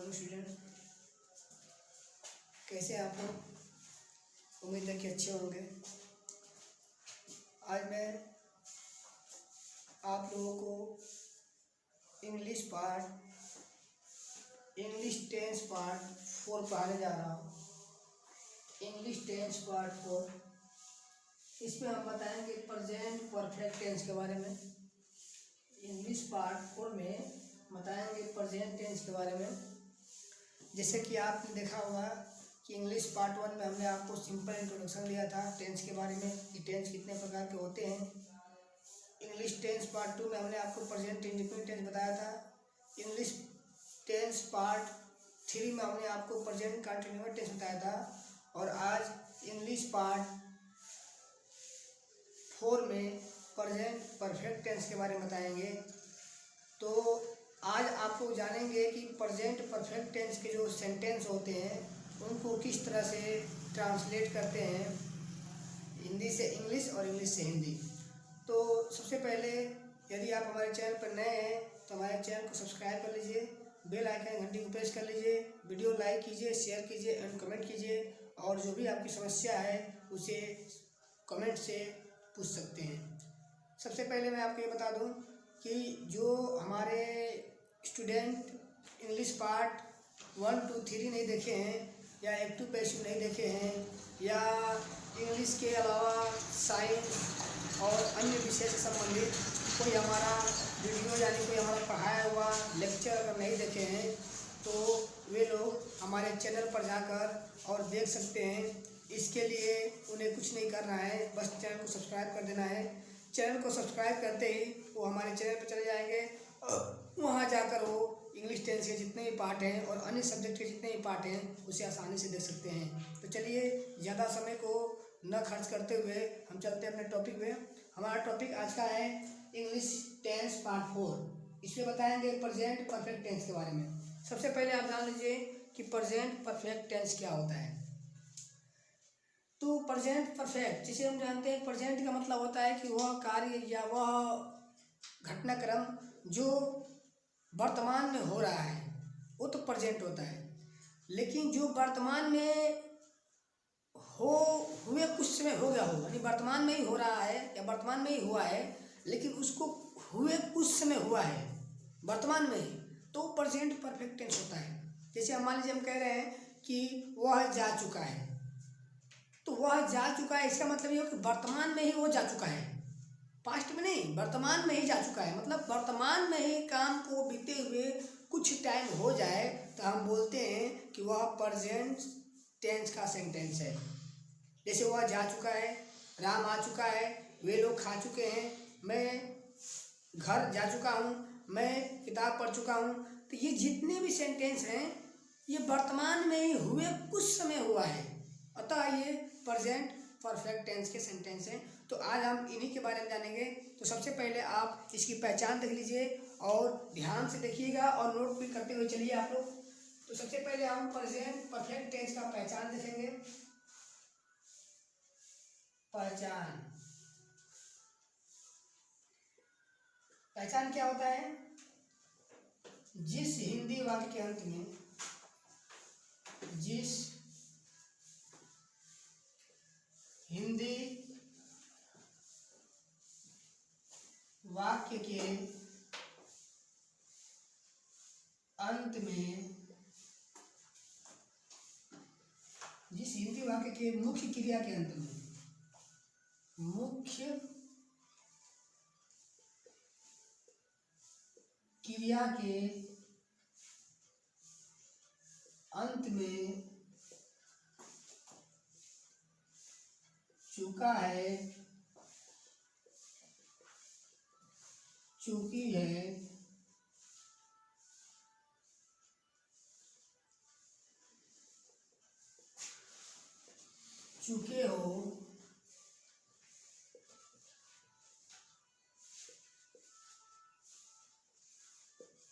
Morning student, कैसे हैं आप लोग? उम्मीद है कि अच्छे होंगे। आज मैं आप लोगों को इंग्लिश टेंस पार्ट 4 पढ़ाने जा रहा हूँ। इंग्लिश टेंस पार्ट 4, इसमें हम बताएंगे प्रेजेंट परफेक्ट टेंस के बारे में। इंग्लिश पार्ट 4 में बताएंगे प्रेजेंट टेंस के बारे में। जैसे कि आपने देखा होगा कि इंग्लिश पार्ट 1 में हमने आपको सिंपल इंट्रोडक्शन दिया था टेंस के बारे में कि टेंस कितने प्रकार के होते हैं। इंग्लिश टेंस पार्ट 2 में हमने आपको प्रेजेंट इंडिफिनिट टेंस बताया था। इंग्लिश टेंस पार्ट 3 में हमने आपको प्रेजेंट कंटिन्यूअस टेंस बताया था। और आज इंग्लिश पार्ट 4 में प्रेजेंट परफेक्ट टेंस के बारे में बताएंगे। तो आज आप लोग जानेंगे कि प्रेजेंट परफेक्ट टेंस के जो सेंटेंस होते हैं उनको किस तरह से ट्रांसलेट करते हैं, हिंदी से इंग्लिश और इंग्लिश से हिंदी। तो सबसे पहले यदि आप हमारे चैनल पर नए हैं तो हमारे चैनल को सब्सक्राइब कर लीजिए, बेल आइकन घंटी को प्रेस कर लीजिए, वीडियो लाइक कीजिए, शेयर कीजिए एंड कमेंट कीजिए। और जो भी आपकी समस्या है उसे कमेंट से पूछ सकते हैं। सबसे पहले मैं आपको ये बता दूं कि जो हमारे स्टूडेंट इंग्लिश पार्ट 1 2 3 नहीं देखे हैं या एक्टिव पैसिव नहीं देखे हैं या इंग्लिश के अलावा साइंस और अन्य विषय से संबंधित कोई हमारा वीडियो यानी कोई हमारा पढ़ाया हुआ लेक्चर अगर नहीं देखे हैं तो वे लोग हमारे चैनल पर जाकर और देख सकते हैं। इसके लिए उन्हें कुछ नहीं करना है, बस चैनल को सब्सक्राइब कर देना है। चैनल को सब्सक्राइब करते ही वो हमारे चैनल पर चले जाएंगे, वहाँ जाकर वो इंग्लिश टेंस के जितने भी पार्ट हैं और अन्य सब्जेक्ट के जितने भी पार्ट हैं उसे आसानी से देख सकते हैं। तो चलिए ज़्यादा समय को न खर्च करते हुए हम चलते हैं अपने टॉपिक में। हमारा टॉपिक आज का है इंग्लिश टेंस पार्ट 4। इसमें बताएंगे प्रेजेंट परफेक्ट टेंस के बारे में। सबसे पहले आप जान लीजिए कि प्रेजेंट परफेक्ट टेंस क्या होता है। तो प्रेजेंट परफेक्ट जिसे हम जानते हैं, प्रेजेंट का मतलब होता है कि वह कार्य या वह घटनाक्रम जो वर्तमान में हो रहा है वो तो प्रेजेंट होता है। लेकिन जो वर्तमान में हुए कुछ समय हो गया हो, यानी वर्तमान में ही हो रहा है या वर्तमान में ही हुआ है, लेकिन उसको हुए कुछ समय हुआ है वर्तमान में ही, तो प्रेजेंट परफेक्ट टेंस होता है। जैसे हम मान लीजिए हम कह रहे हैं कि वह जा चुका है, तो वह जा चुका है इसका मतलब ये हो कि वर्तमान में ही वो जा चुका है, पास्ट में नहीं, वर्तमान में ही जा चुका है। मतलब वर्तमान में ही काम को बीते हुए कुछ टाइम हो जाए तो हम बोलते हैं कि वह प्रेजेंट टेंस का सेंटेंस है। जैसे वह जा चुका है, राम आ चुका है, वे लोग खा चुके हैं, मैं घर जा चुका हूँ, मैं किताब पढ़ चुका हूँ। तो ये जितने भी सेंटेंस हैं ये वर्तमान में ही हुए कुछ समय हुआ है, अतः ये प्रेजेंट परफेक्ट टेंस के सेंटेंस हैं। तो आज हम इन्हीं के बारे में जानेंगे। तो सबसे पहले आप इसकी पहचान देख लीजिए और ध्यान से देखिएगा और नोट भी करते हुए चलिए आप लोग। तो सबसे पहले हम प्रेजेंट परफेक्ट टेंस का पहचान देखेंगे। पहचान क्या होता है? जिस हिंदी वाक्य के अंत में जिस हिंदी वाक्य के अंत में, जिस हिंदी वाक्य के मुख्य क्रिया के अंत में, मुख्य क्रिया के अंत में चुका है, चुकी है, चुके हो,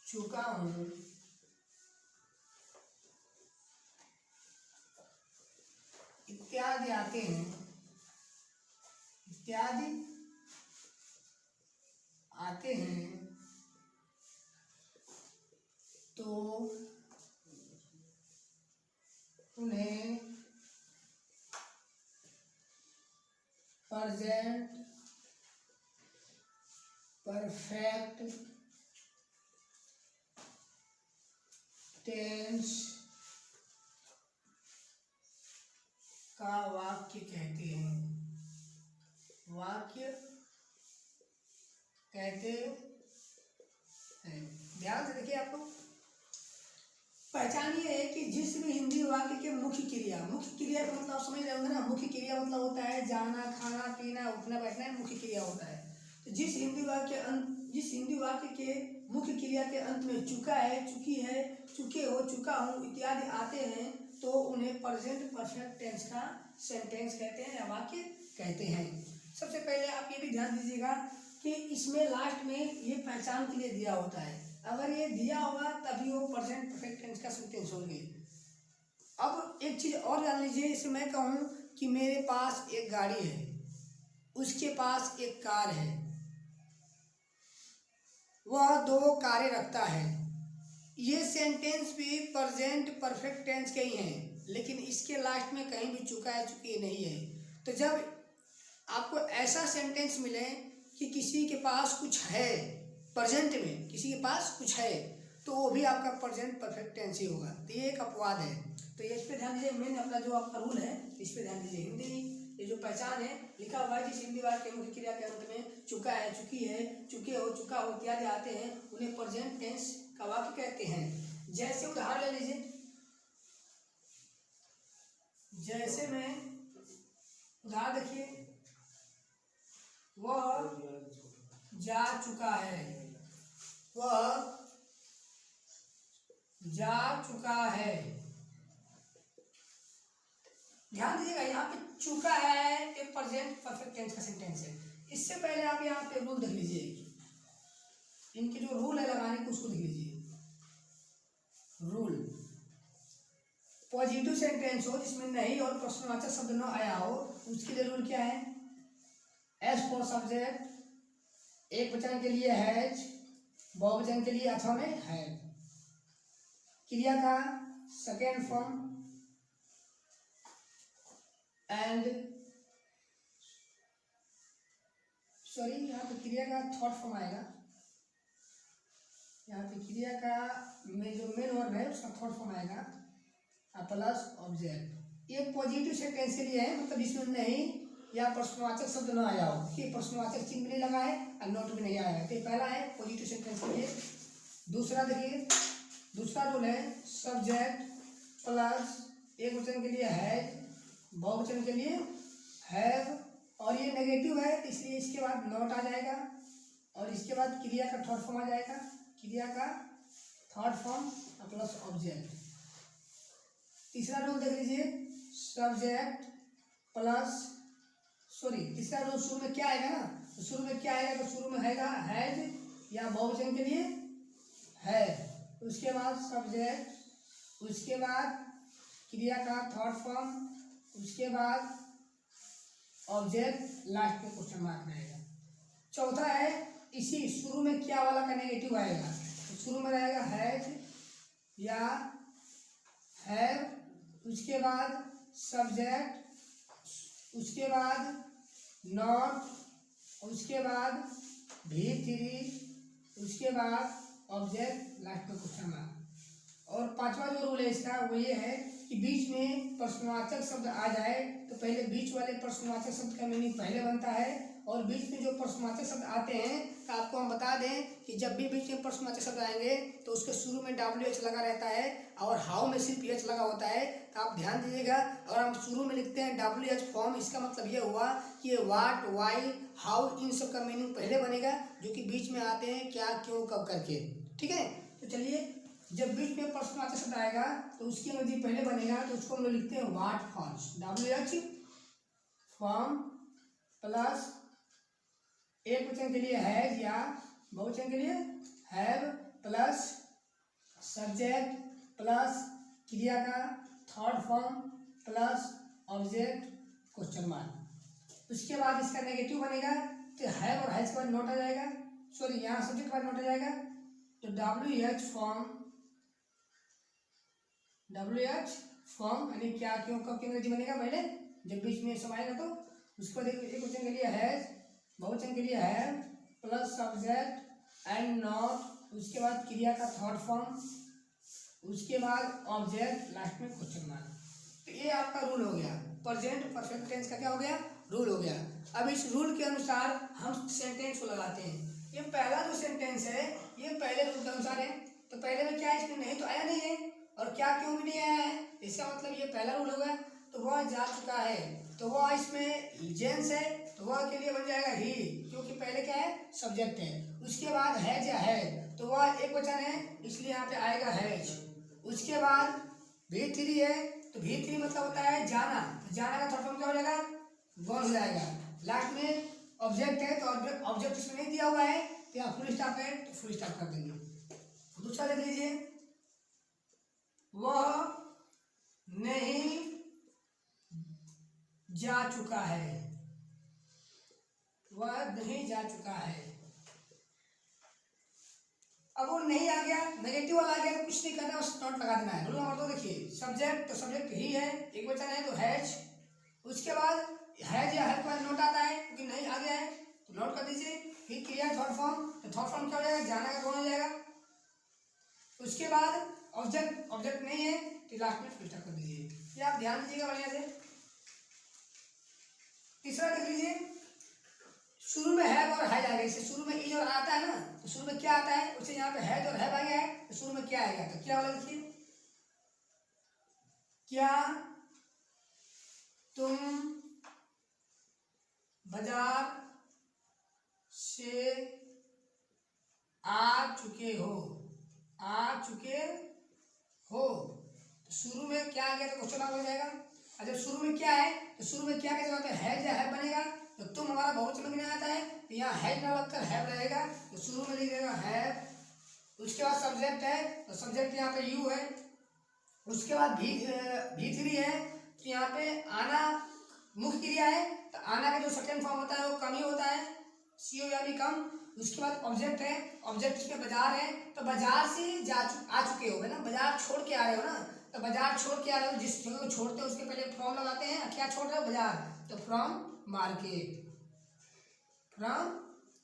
चुका हूँ, इत्यादि आते हैं, इत्यादि आते हैं तो परफेक्ट टेंस का वाक्य कहते हैं, वाक्य कहते हैं। ध्यान से देखिए, आप लोग पहचान ये है कि जिस भी हिंदी वाक्य के मुख्य क्रिया का मतलब आप समझ रहे होंगे ना। मुख्य क्रिया मतलब होता है जाना, खाना, पीना, उठना, बैठना, मुख्य क्रिया होता है। तो जिस हिंदी वाक्य के मुख्य क्रिया के अंत में चुका है, चुकी है, चुके हो, चुका हूँ इत्यादि आते हैं तो उन्हें प्रेजेंट परफेक्ट टेंस का सेंटेंस कहते हैं या वाक्य कहते हैं। सबसे पहले आप ये भी ध्यान दीजिएगा कि इसमें लास्ट में ये पहचान के लिए दिया होता है। अगर ये दिया होगा तभी वो प्रेजेंट परफेक्ट टेंस का सेंटेंस होंगे। अब एक चीज़ और जान लीजिए, इसमें मैं कहूँ कि मेरे पास एक गाड़ी है, उसके पास एक कार है, वह 2 कारें रखता है। ये सेंटेंस भी प्रेजेंट परफेक्ट टेंस के ही हैं, लेकिन इसके लास्ट में कहीं भी चुका है, चुकी नहीं है। तो जब आपको ऐसा सेंटेंस मिले कि किसी के पास कुछ है, प्रेजेंट में किसी के पास कुछ है, तो वो भी आपका प्रेजेंट परफेक्ट टेंस ही होगा। तो ये एक अपवाद है। तो ये इस पे ध्यान दीजिए, मेन अपना जो आपका रूल है इस पे ध्यान दीजिए। हिंदी ये जो पहचान है लिखा हुआ है, जिस हिंदी वाक्य के मुख्य क्रिया के अंत में चुका है, चुकी है, चुके हो, चुका हो इत्यादि आते हैं उन्हें प्रेजेंट टेंस का वाक्य कहते हैं। जैसे उदाहरण ले लीजिए, जैसे मैं उदाहरण देखिए, वह जा चुका है, वह जा चुका है। ध्यान दीजिएगा, यहाँ पे चुका है एक प्रेजेंट परफेक्ट टेंस का सेंटेंस है। इससे पहले आप यहाँ पे रूल देख लीजिए, इनके जो रूल है लगाने के उसको देख लीजिए। रूल, पॉजिटिव सेंटेंस हो जिसमें नहीं और प्रश्नवाचक शब्द न आया हो, उसके लिए रूल क्या है? एस फॉर सब्जेक्ट, एक वचन के लिए हैज, बहुवचन के लिए अथवा में है। क्रिया का सेकेंड फॉर्म एंड यहाँ पे क्रिया का थर्ड फॉर्म आएगा। यहाँ पे क्रिया का में जो मेन वर्ब है उसका थर्ड फॉर्म आएगा प्लस ऑब्जेक्ट। ये पॉजिटिव सेंटेंस के लिए है, मतलब इसमें नहीं या प्रश्नवाचक शब्द न आया हो, कि प्रश्नवाचक चिन्ह भी नहीं लगा है और नोट भी नहीं आया है। तो पहला है पॉजिटिव सेंटेंस के लिए। दूसरा देखिए, दूसरा रूल है सब्जेक्ट प्लस एक वचन के लिए हैज, बहुवचन के लिए हैव, और ये नेगेटिव है इसलिए इसके बाद नॉट आ जाएगा और इसके बाद क्रिया का थर्ड फॉर्म आ जाएगा। क्रिया का थर्ड फॉर्म प्लस ऑब्जेक्ट। तीसरा रूल देख लीजिए, सब्जेक्ट प्लस तीसरा रूल शुरू में क्या आएगा ना, तो शुरू में क्या आएगा, तो शुरू में आएगा हैज या बहुवचन के लिए है, उसके बाद सब्जेक्ट, उसके बाद क्रिया का थर्ड फॉर्म, उसके बाद ऑब्जेक्ट, लास्ट में क्वेश्चन मार्क रहेगा। चौथा है इसी शुरू में क्या वाला का नेगेटिव आएगा, तो शुरू में रहेगा हैज या हैव, उसके बाद सब्जेक्ट, उसके बाद नॉट, उसके बाद V3, उसके बाद ऑब्जेक्ट, लास्ट में क्वेश्चन मार्क। और पांचवा जो रूल है इसका वो ये है कि बीच में प्रश्नवाचक शब्द आ जाए तो पहले बीच वाले प्रश्नवाचक शब्द का मीनिंग पहले बनता है, और बीच में जो प्रश्नवाचक शब्द आते हैं तो आपको हम बता दें कि जब भी बीच में प्रश्नवाचक शब्द आएंगे तो उसके शुरू में WH लगा रहता है और हाउ में सिर्फ H लगा होता है। तो आप ध्यान दीजिएगा, अगर हम शुरू में लिखते हैं WH फॉर्म, इसका मतलब ये हुआ कि ये वाट, वाई, हाउ, इन सब का मीनिंग पहले बनेगा, जो कि बीच में आते हैं क्या, क्यों, कब करके। ठीक है, तो चलिए, जब बीच में प्रश्नवाचक शब्द आएगा तो उसकी अवधि पहले बनेगा, तो उसको हम लोग लिखते हैं वाट फॉर्म्स, WH फॉर्म प्लस एक वचन के लिए हैज या बहुवचन के लिए हैव प्लस सब्जेक्ट प्लस क्रिया का third form plus object, question mark. उसके बाद इसका नेगेटिव बनेगा तो हैव और हैज के बाद नोट आ जाएगा, यहाँ सब्जेक्ट के बाद नोट आ जाएगा, तो WH फॉर्म यानी क्या, क्यों, कब की अंग्रेजी बनेगा पहले जब बीच में सब आएगा। तो उसके बाद एक वचन के लिए हैज, बहुवचन के लिए have plus subject and not, उसके बाद क्रिया का थर्ड फॉर्म, उसके बाद ऑब्जेक्ट, लास्ट में क्वेश्चन मार्क। तो ये आपका रूल हो गया, प्रेजेंट परफेक्ट टेंस का क्या हो गया, रूल हो गया। अब इस रूल के अनुसार हम सेंटेंस को लगाते हैं। ये पहला जो सेंटेंस है ये पहले रूल के अनुसार है, तो पहले में क्या है, इसमें नहीं तो आया नहीं है, और क्या क्यों भी नहीं आया है, इसका मतलब ये पहला रूल होगा। तो वह जा चुका है, तो वह इसमें जेंट्स है, तो वह के लिए बन जाएगा ही, क्योंकि पहले क्या है, सब्जेक्ट है। उसके बाद हैज या है, तो वह एक वचन है, इसलिए यहाँ पे आएगा हैज। उसके बाद V3 है, तो V3 मतलब होता है जाना, जाना का थर्ड फॉर्म क्या हो जाएगा, गॉन हो जाएगा। लास्ट में ऑब्जेक्ट है, तो ऑब्जेक्ट इसमें नहीं दिया हुआ है, तो यहाँ फुल स्टॉप है, तो फुल स्टॉप कर देंगे। दूसरा देख लीजिए, वह नहीं जा चुका है, वह नहीं जा चुका है। अब वो नहीं आ गया, नेगेटिव वाला आ गया, तो कुछ नहीं करना है, बस नॉट लगा देना है। रूल नंबर 2 देखिए, सब्जेक्ट, तो सब्जेक्ट ही है, एक वचन है, तो हैज। उसके बाद हैज या है के बाद नोट आता है, क्योंकि नहीं आ गया है, तो नोट कर दीजिए। फिर क्रिया थर्ड फॉर्म, तो थर्ड फॉर्म क्या हो जाएगा, जाना का कौन हो जाएगा। उसके बाद ऑब्जेक्ट, ऑब्जेक्ट नहीं है, तो लास्ट में फुल स्टॉप कर दीजिए। ये आप ध्यान दीजिएगा बढ़िया से। तीसरा देख लीजिए, शुरू में है और हैज आ गया, इससे शुरू में इज और आता है ना, तो शुरू में क्या आता है, उससे यहाँ पे हैज और हैव आ गया है, तो शुरू में क्या आएगा, तो क्या वाला देखिए, क्या तुम बाजार से आ चुके हो, आ चुके हो। तो शुरू में क्या आ गया, तो क्वेश्चन हो जाएगा। और जब शुरू में क्या है, तो शुरू में क्या के जगह पे हैज या हैव बनेगा, तो तुम हमारा बहुवचन में नहीं आता है, तो यहाँ हैज ना लगकर हैव रहेगा, तो शुरू में लिख देगा हैव। उसके बाद सब्जेक्ट है, तो सब्जेक्ट यहाँ पे यू है। उसके बाद V3 है, तो यहाँ पे आना मुख्य क्रिया है, तो आना का जो सेकंड फॉर्म होता है वो कम ही होता है, CO यानी कम। उसके बाद ऑब्जेक्ट है, ऑब्जेक्ट इसमें बाजार है, तो बाजार से आ चुके हो, है ना, बाजार छोड़ के आ रहे हो ना, तो बाजार छोड़ के आ रहे हो, जिस जगह को छोड़ते हो उसके पहले फ्रॉम लगाते हैं, क्या छोड़ रहे हो, बाजार, तो from market, from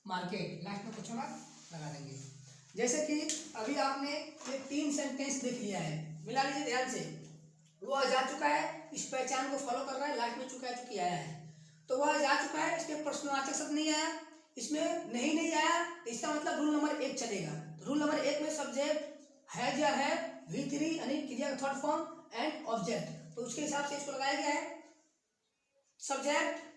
market, last में क्वेश्चन मार्क लगा देंगे। जैसे कि अभी आपने ये 3 सेंटेंस देख लिया है, मिला लीजिए ध्यान से। वह जा चुका है, इस पहचान को फॉलो कर रहा है, लास्ट में चुका है, चुकी आया है, तो वह जा चुका है, इसमें प्रश्नवाचक शब्द नहीं आया, इसमें नहीं आया, तो इसका मतलब रूल नंबर 1 चलेगा। तो रूल नंबर 1 में सब्जेक्ट हैज या है, V3 यानी क्रिया का थर्ड फॉर्म एंड ऑब्जेक्ट, तो उसके हिसाब से इसको लगाया गया है। सब्जेक्ट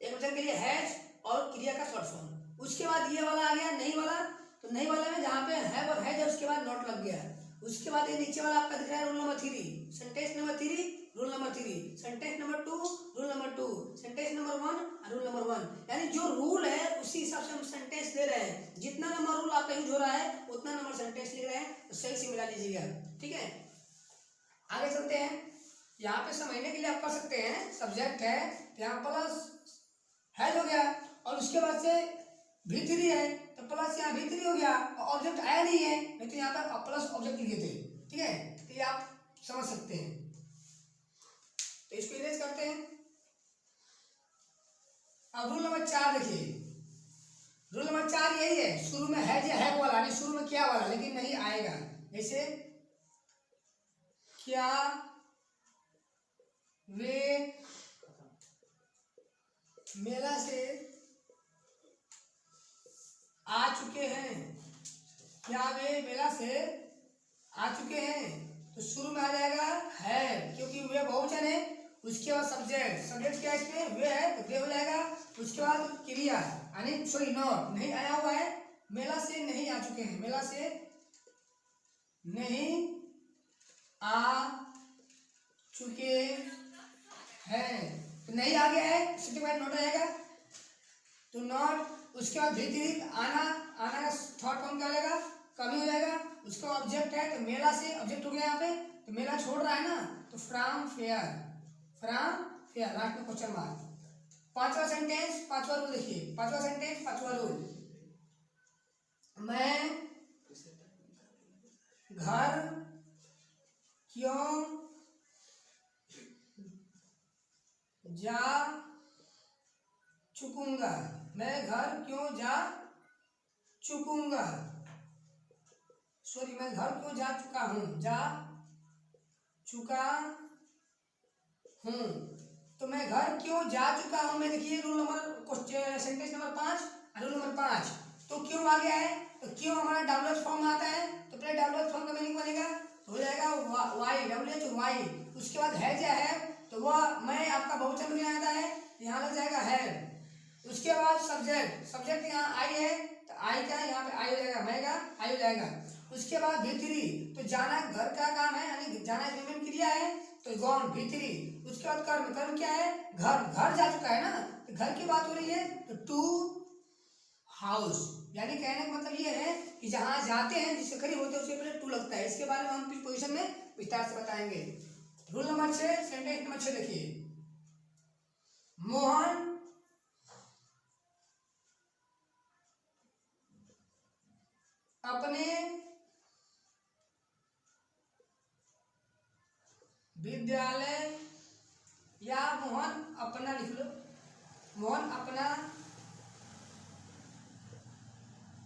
एक वचन के लिए हैज और क्रिया का थर्ड फॉर्म। उसके बाद ये वाला आ गया नहीं वाला, तो नहीं वाले में जहाँ पे हैव और हैज है उसके बाद नॉट लग गया। उसके बाद ये नीचे वाला आपका दिख रहा है rule number 3, sentence number 3, rule number 3, sentence number 2, rule number 2, sentence number 1 और रूल नंबर 1। यानी जो रूल है उसी हिसाब से हम सेंटेंस दे रहे हैं, जितना नंबर रूल आपका यूज हो रहा है उतना नंबर सेंटेंस लिख रहे हैं, तो सही से मिला लीजिएगा, ठीक है। आगे चलते हैं, यहाँ पे समझने के लिए आप कर सकते हैं, सब्जेक्ट है, यहाँ प्लस हैज हो गया, और उसके बाद से V3 है, तो प्लस यहाँ V3 हो गया, और ऑब्जेक्ट आया नहीं है, नहीं तो यहाँ पर प्लस ऑब्जेक्ट लिखे थे, ठीक है, तो ये आप समझ सकते हैं। तो इसको इरेज करते हैं। अब रूल नंबर 4 देखिए, रूल नंबर 4 यही है, शुरू में हैज या हैव वाला, यानी शुरू में क्या वाला, लेकिन नहीं आएगा। जैसे क्या वे मेला से आ चुके हैं, क्या वे मेला से आ चुके हैं, तो शुरू में आ जाएगा है, क्योंकि वे बहुवचन है। उसके बाद सब्जेक्ट, सब्जेक्ट क्या है इसमें, वे है, तो वे हो जाएगा। उसके बाद क्रिया यानी सॉरी नॉट, नहीं आया हुआ है, मेला से नहीं आ चुके हैं, मेला से नहीं आ चुके हैं, तो नहीं आ गया है, इसके बाद नॉट आएगा, तो नॉट। उसके बाद V3 आना, आना का थर्ड फॉर्म क्या हो जाएगा, कमी हो जाएगा। उसका ऑब्जेक्ट है, तो मेला से ऑब्जेक्ट हो गया यहाँ पे, तो मेला छोड़ रहा है ना, तो from fair, from fair, last में क्वेश्चन मार्क। पांचवा सेंटेंस, पांचवा रूल देखिए, पांचवा सेंटेंस पांचवा रूल, मैं घर क्यों जा चुकूंगा, मैं घर क्यों जा चुकूंगा, सॉरी, मैं घर क्यों जा चुका हूँ, जा चुका हूँ। तो मैं घर क्यों जा चुका हूँ में देखिए रूल नंबर सेंटेंस नंबर 5 और रूल नंबर 5। तो क्यों आ गया है, तो क्यों हमारा डब्ल्यूएच फॉर्म आता है, तो पहले डब्ल्यूएच फॉर्म का मीनिंग बनेगा तो हो जाएगा वाई, डब्ल्यूएच वाई। उसके बाद है क्या है, तो वह मैं आपका बहुवचन में आता है, यहाँ लग जाएगा है। उसके बाद सब्जेक्ट, सब्जेक्ट यहाँ आई है तो आई का यहाँ पे आई हो जाएगा, मैं का आई हो जाएगा। उसके बाद भीतरी, तो जाना घर का काम है, यानी जाना विभिन्न क्रिया है तो गॉन भीतरी। उसके बाद कर्म, कर्म क्या है, घर, घर जा चुका है ना, तो घर की बात हो रही है तो टू हाउस, यानी कहने का मतलब ये है कि जहाँ जाते हैं जिससे करीब होते हैं उसके पहले टू लगता है। इसके बारे में हम पिछली पोजीशन में विस्तार से बताएंगे। रूल नंबर 6, सेंटेंस नंबर 6 देखिए, मोहन अपने विद्यालय, या मोहन अपना लिख लो, मोहन अपना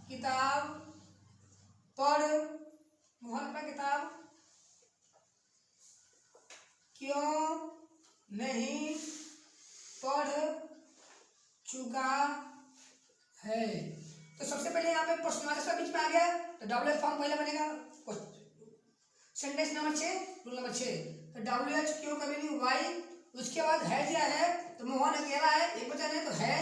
किताब पढ़, मोहन अपना किताब क्यों नहीं पढ़ चुका है। तो सबसे पहले यहाँ पे प्रश्नवाचक बीच में आ गया तो डब्ल्यूएच फॉर्म पहले बनेगा। सेंटेंस नंबर 6, रूल नंबर 6, तो डब्ल्यूएच क्यों का मीनिंग वाई। उसके बाद है क्या है, तो मोहन अकेला है, एक वचन है तो है।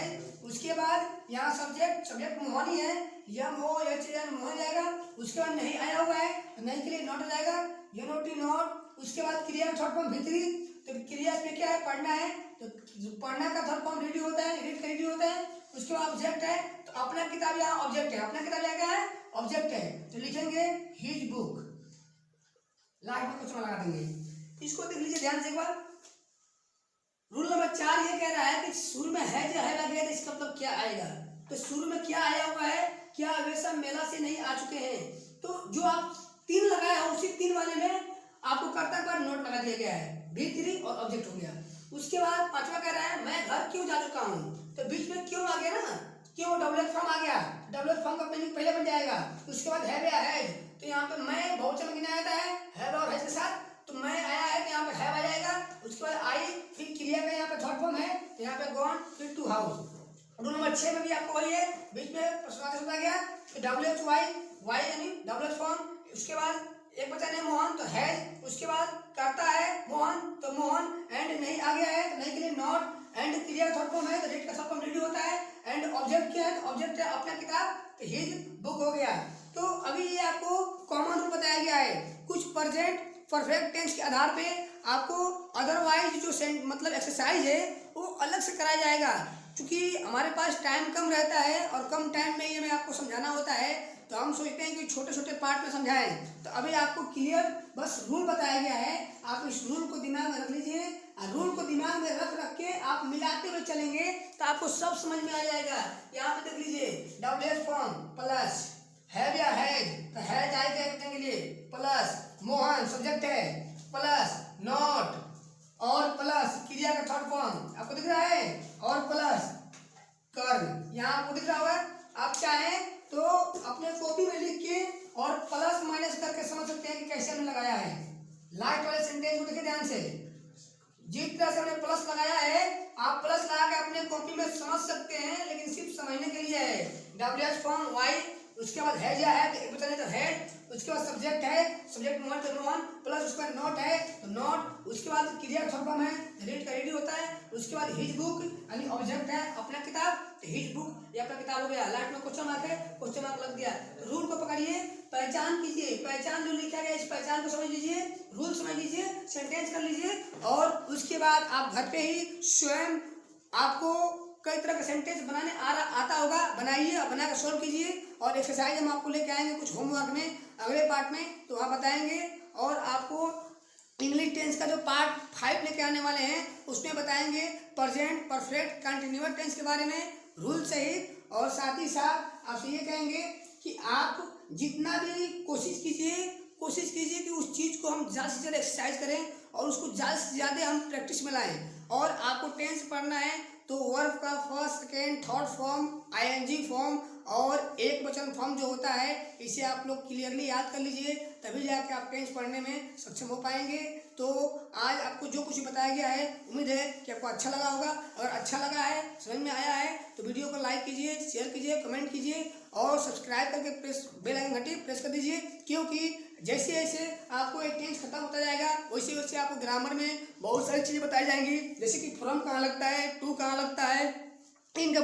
उसके बाद यहाँ सब्जेक्ट, सब्जेक्ट मोहन ही है, यम हो एच एन मोहन जाएगा। उसके बाद नहीं आया हुआ है तो नहीं के लिए नॉट हो जाएगा, यू नोट टी नॉट। उसके बाद क्रिया का थर्ड फॉर्म भीतरी, तो क्रिया में क्या है, पढ़ना है, तो पढ़ना का थर्ड फॉर्म रीड होता है, रीड का रीड होता है। उसके बाद ऑब्जेक्ट है, तो अपना किताब यहाँ ऑब्जेक्ट है, अपना किताब यहाँ क्या है, ऑब्जेक्ट है, तो लिखेंगे हिज बुक, लास्ट में कुछ लगा देंगे। इसको देख लीजिए ध्यान से एक बार। रूल नंबर 4 ये कह रहा है कि शुरू में है जो है लगे तो इसका मतलब क्या आएगा, तो शुरू में क्या आया हुआ है, क्या वे सब मेला से नहीं आ चुके हैं। तो जो आप 3 लगाए हो उसी 3 वाले में आपको कर्ता पर नोट लगा दिया गया है, भीतरी और ऑब्जेक्ट हो गया। उसके बाद 5वां कह रहा है मैं घर क्यों जा चुका हूँ, तो बीच में क्यों आ गया ना, क्यों डब्ल्यूएच फॉर्म आ गया, डब्ल्यूएच फॉर्म का मीनिंग पहले बन जाएगा। उसके बाद है या है, तो यहाँ पे मैं बहुवचन में गिना जाता है और है के साथ, तो मैं आया है तो यहाँ पे है आ जाएगा। उसके बाद आई, फिर क्रिया का यहाँ पे थर्ड फॉर्म है तो यहाँ पे गॉन, फिर टू हाउस। रूल नंबर 6 में भी आपको वही है, बीच में प्रश्नवाचक आ गया तो डब्ल्यूएच वाई, वाई यानी डब्ल्यूएच फॉर्म। उसके बाद एक वचन है मोहन तो है, उसके बाद करता है मोहन तो मोहन, एंड नहीं आ गया है तो नहीं के लिए नॉट, एंड क्रिया थर्ड फॉर्म है तो रेड का थर्ड फॉर्म रेडी होता है, एंड ऑब्जेक्ट क्या है, तो ऑब्जेक्ट है अपना किताब तो हिज बुक हो गया। तो अभी ये आपको कॉमन रूल बताया गया है, कुछ प्रेजेंट परफेक्ट टेंस के आधार पे आपको अदरवाइज जो मतलब एक्सरसाइज है वो अलग से कराया जाएगा। क्योंकि हमारे पास टाइम कम रहता है और कम टाइम में ये मैं आपको समझाना होता है, तो हम सोचते हैं कि छोटे छोटे पार्ट में समझाएं। तो अभी आपको क्लियर बस रूल बताया गया है, आप इस रूल को दिमाग में रख लीजिए और रूल को दिमाग में रख रख के आप मिलाते हुए चलेंगे तो आपको सब समझ में आ जाएगा। यहाँ पे देख लीजिए डब्ल्यूएच फॉर्म प्लस हैव या हैज, तो हैज आएगा के लिए प्लस मोहन सब्जेक्ट है प्लस नॉट और प्लस क्रिया का थर्ड फॉर्म आपको दिख रहा है और प्लस कर्म यहाँ आपको दिख रहा होगा। आप चाहें तो अपने कॉपी में लिख के और प्लस माइनस करके समझ सकते हैं कि कैसे हमने लगाया है। लास्ट वाले सेंटेंस को देखिए ध्यान से, जिस तरह से हमने प्लस लगाया है आप प्लस लगा के अपने कॉपी में समझ सकते हैं, लेकिन सिर्फ समझने के लिए है। डब्ल्यूएच फॉर्म वाई, उसके बाद है या है तो एक बचा तो है, उसके बाद सब्जेक्ट है, सब्जेक्ट मोहन तो मोहन प्लस उसके बाद नॉट है तो नॉट, उसके बाद क्रिया थर्ड फॉर्म है रीड का रेडी होता है। उसके बाद हिज बुक यानी ऑब्जेक्ट है अपना किताब तो हिज बुक ये अपना किताब हो गया। लास्ट में क्वेश्चन मार्क है, क्वेश्चन मार्क लग दिया। तो रूल को पकड़िए, पहचान कीजिए, पहचान जो लिखा गया इस पहचान को समझ लीजिए, रूल समझ लीजिए, सेंटेंस कर लीजिए और उसके बाद आप घर पे ही स्वयं आपको कई तरह का सेंटेंस बनाने आता होगा, बनाइए और बनाकर सॉल्व कीजिए। और एक्सरसाइज हम आपको लेके आएंगे कुछ होमवर्क में अगले पार्ट में, तो वहाँ बताएंगे। और आपको इंग्लिश टेंस का जो पार्ट 5 लेके आने वाले हैं उसमें बताएंगे प्रेजेंट परफेक्ट कंटिन्यूअस टेंस के बारे में रूल सहित। और साथ ही साथ आपसे ये कहेंगे कि आप जितना भी कोशिश कीजिए कि उस चीज़ को हम ज़्यादा से ज़्यादा एक्सरसाइज करें और उसको ज़्यादा से ज़्यादा हम प्रैक्टिस में लाएं। और आपको टेंस पढ़ना है तो वर्ब का first second third form ING form और एक वचन फॉर्म जो होता है इसे आप लोग क्लियरली याद कर लीजिए, तभी जाके आप टेंस पढ़ने में सक्षम हो पाएंगे। तो आज आपको जो कुछ बताया गया है उम्मीद है कि आपको अच्छा लगा होगा। अगर अच्छा लगा है, समझ में आया है तो वीडियो को लाइक कीजिए, शेयर कीजिए, कमेंट कीजिए और सब्सक्राइब करके बेल आइकन घंटी प्रेस कर दीजिए, क्योंकि जैसे जैसे आपको एक टेंस खत्म होता जाएगा वैसे वैसे आपको ग्रामर में बहुत सारी चीज़ें बताई जाएंगी, जैसे कि फ्रॉम कहाँ लगता है, टू कहाँ लगता है, इनका